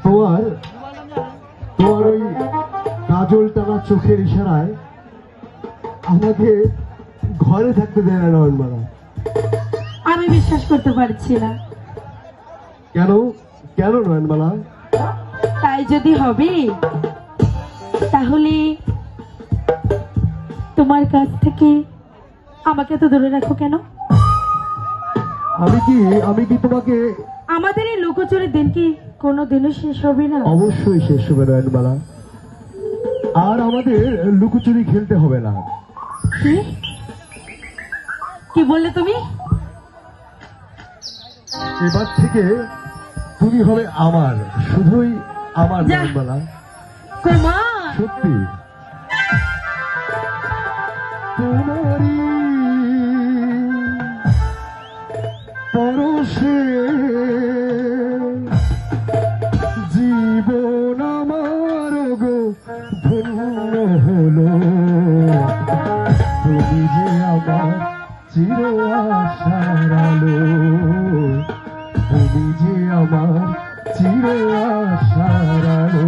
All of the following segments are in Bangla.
তোমার তোমার ওই কাজল টানা চোখের ইশারায় আমাকে ঘরে থাকতে দেয় না নয়নমালা। আমি বিশ্বাস করতে পারছি না। কেন কেন নয়নমালা? তাই যদি হবে তাহলে তোমার কাছ থেকে আমাকে তো দূরে রাখো কেন? আমি কি তোমাকে? আমাদের এই লুকোচুরির দিন কি কোনোদিনও শেষ হবে না? অবশ্যই শেষ হবে নয়নমালা। আর আমাদের লুকোচুরি খেলতে হবে না। কি বললে তুমি? এবার থেকে তুমি হবে আমার, শুধুই আমার নয়নমালা। কুমার, সত্যি তোমারই পরশে জীবন আমার গো ধন্য হলো। তুমি যে আমার চির আশার আলো, তুমি যে আমার চির আশার আলো।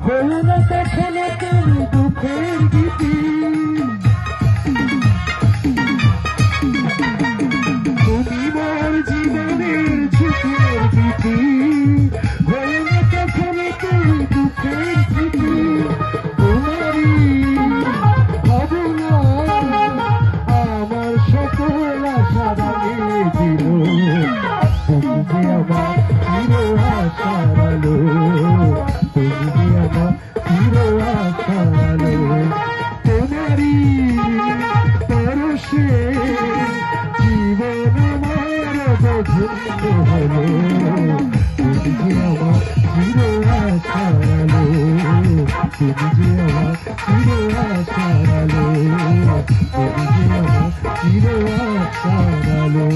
হলো না কখনো তুমি দুঃখের গীতি, তুমি মোর জীবনের সুখের গীতি, হলো না কখনো তুমি দুঃখের স্মৃতি। তোমারই ভাবনা আমার সকল আশা ভাঙিয়ে দিল, তুমি যে আমার চির আশার আলো, তুমি যে আমার চির আশার আলো। তোমারই পরশে জীবন আমার ধন্য হলো, তুমি যে আমার চির আশার আলো, তুমি যে আমার চির আশার আলো, তুমি যে আমার চির আশার আলো।